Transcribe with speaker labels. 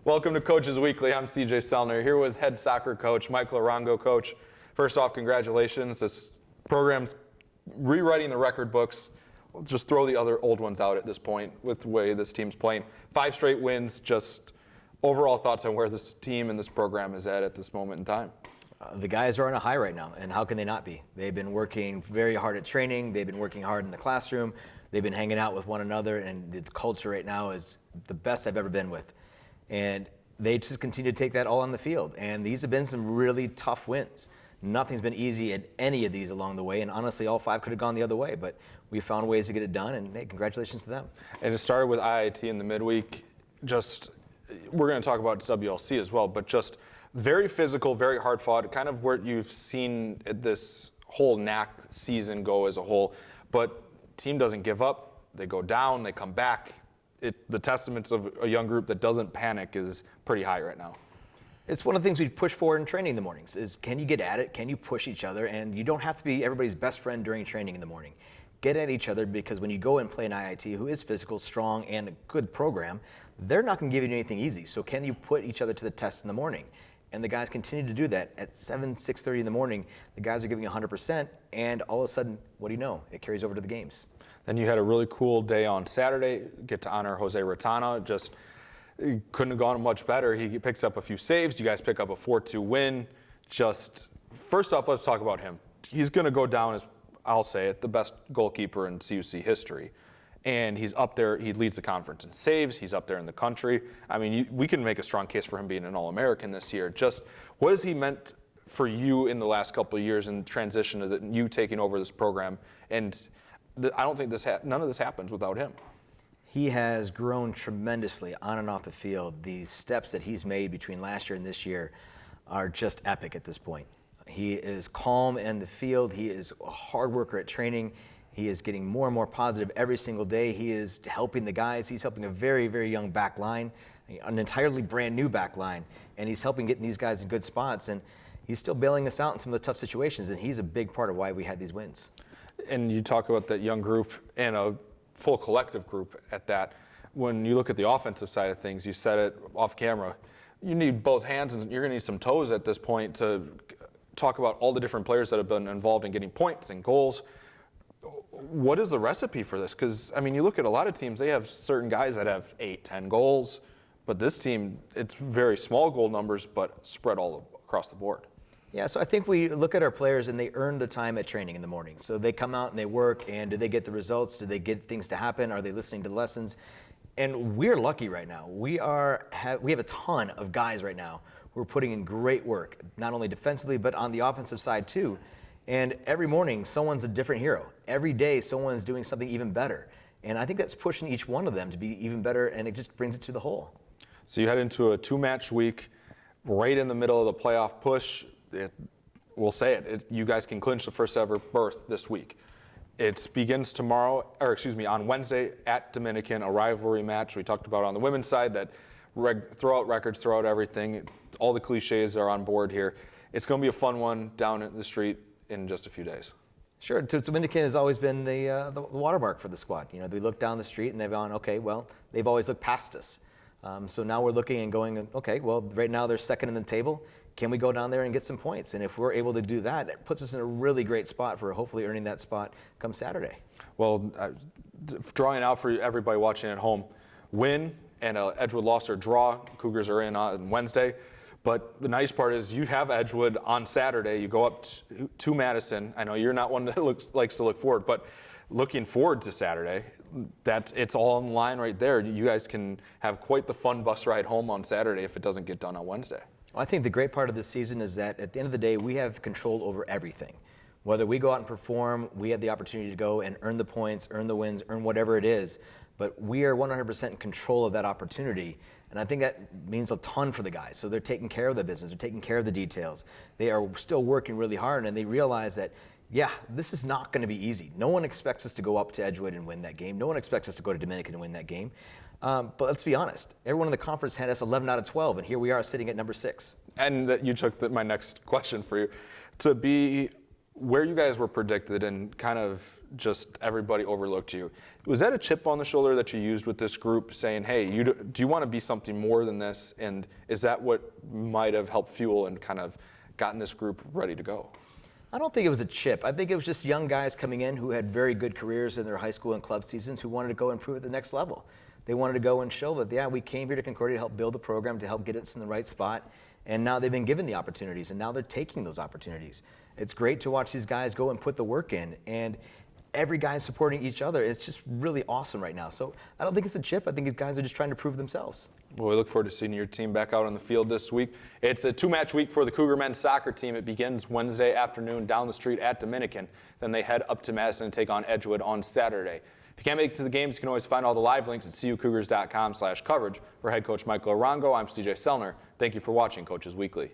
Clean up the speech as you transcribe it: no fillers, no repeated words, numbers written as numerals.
Speaker 1: Welcome to Coaches Weekly. I'm CJ Selner here with head soccer coach Michael Arango. Coach, first off, congratulations. This program's rewriting the record books. We'll just throw the other old ones out at this point with the way this team's playing. 5 straight wins. Just overall thoughts on where this team and this program is at this moment in time.
Speaker 2: The guys are on a high right now, and how can they not be? They've been working very hard at training. They've been working hard in the classroom. They've been hanging out with one another, and the culture right now is the best I've ever been with. And they just continue to take that all on the field. And these have been some really tough wins. Nothing's been easy at any of these along the way, and honestly, all 5 could have gone the other way, but we found ways to get it done, and hey, congratulations to them.
Speaker 1: And it started with IIT in the midweek. We're going to talk about WLC as well, but just very physical, very hard fought, kind of where you've seen this whole NAC season go as a whole. But team doesn't give up. They go down, they come back. The testaments of a young group that doesn't panic is pretty high right now.
Speaker 2: It's one of the things we push forward in training in the mornings is, can you get at it? Can you push each other? And you don't have to be everybody's best friend during training in the morning. Get at each other, because when you go and play an IIT who is physical, strong, and a good program, they're not going to give you anything easy. So can you put each other to the test in the morning? And the guys continue to do that. At 6:30 in the morning, the guys are giving 100%, and all of a sudden, what do you know? It carries over to the games.
Speaker 1: Then you had a really cool day on Saturday, get to honor Jose Ratana. Just couldn't have gone much better. He picks up a few saves. You guys pick up a 4-2 win. Just, first off, let's talk about him. He's going to go down as, I'll say it, the best goalkeeper in CUC history. And he's up there. He leads the conference in saves. He's up there in the country. I mean, we can make a strong case for him being an All-American this year. Just what has he meant for you in the last couple of years in transition to you taking over this program? And I don't think none of this happens without him.
Speaker 2: He has grown tremendously on and off the field. The steps that he's made between last year and this year are just epic at this point. He is calm in the field. He is a hard worker at training. He is getting more and more positive every single day. He is helping the guys. He's helping a very, very young back line, an entirely brand new back line, and he's helping getting these guys in good spots. And he's still bailing us out in some of the tough situations, and he's a big part of why we had these wins.
Speaker 1: And you talk about that young group and a full collective group at that. When you look at the offensive side of things, you said it off camera, you need both hands and you're going to need some toes at this point to talk about all the different players that have been involved in getting points and goals. What is the recipe for this? Because, I mean, you look at a lot of teams, they have certain guys that have 8, 10 goals, but this team, it's very small goal numbers, but spread all across the board.
Speaker 2: Yeah, so I think we look at our players and they earn the time at training in the morning. So they come out and they work, and do they get the results? Do they get things to happen? Are they listening to the lessons? And we're lucky right now. We have a ton of guys right now who are putting in great work, not only defensively, but on the offensive side too. And every morning, someone's a different hero. Every day, someone's doing something even better. And I think that's pushing each one of them to be even better, and it just brings it to the whole.
Speaker 1: So you head into a 2-match week, right in the middle of the playoff push. We'll say it, you guys can clinch the first ever berth this week. It begins on Wednesday at Dominican, a rivalry match we talked about on the women's side that throw out records, throw out everything. All the cliches are on board here. It's going to be a fun one down in the street in just a few days.
Speaker 2: Sure, Dominican has always been the watermark for the squad. You know, they look down the street and they've gone, okay, well, they've always looked past us. So now we're looking and going, okay, well, right now they're second in the table. Can we go down there and get some points? And if we're able to do that, it puts us in a really great spot for hopefully earning that spot come Saturday.
Speaker 1: Well, drawing out for everybody watching at home, win and Edgewood loss or draw. Cougars are in on Wednesday. But the nice part is you have Edgewood on Saturday. You go up to Madison. I know you're not one that likes to look forward, but looking forward to Saturday, it's all in line right there. You guys can have quite the fun bus ride home on Saturday if it doesn't get done on Wednesday.
Speaker 2: Well, I think the great part of this season is that at the end of the day, we have control over everything. Whether we go out and perform, we have the opportunity to go and earn the points, earn the wins, earn whatever it is. But we are 100% in control of that opportunity. And I think that means a ton for the guys. So they're taking care of the business. They're taking care of the details. They are still working really hard, and they realize that, yeah, this is not going to be easy. No one expects us to go up to Edgewood and win that game. No one expects us to go to Dominican and win that game. But let's be honest. Everyone in the conference had us 11 out of 12, and here we are sitting at number 6.
Speaker 1: And that you took my next question for you. To be where you guys were predicted and kind of just everybody overlooked you. Was that a chip on the shoulder that you used with this group, saying, hey, do you want to be something more than this? And is that what might have helped fuel and kind of gotten this group ready to go?
Speaker 2: I don't think it was a chip. I think it was just young guys coming in who had very good careers in their high school and club seasons who wanted to go improve at the next level. They wanted to go and show that, yeah, we came here to Concordia to help build a program, to help get us in the right spot. And now they've been given the opportunities, and now they're taking those opportunities. It's great to watch these guys go and put the work in. And every guy's supporting each other. It's just really awesome right now. So I don't think it's a chip. I think these guys are just trying to prove themselves.
Speaker 1: Well, we look forward to seeing your team back out on the field this week. It's a 2-match week for the Cougar men's soccer team. It begins Wednesday afternoon down the street at Dominican. Then they head up to Madison and take on Edgewood on Saturday. If you can't make it to the games, you can always find all the live links at cucougars.com/coverage. For head coach Michael Arango, I'm CJ Selner. Thank you for watching Coaches Weekly.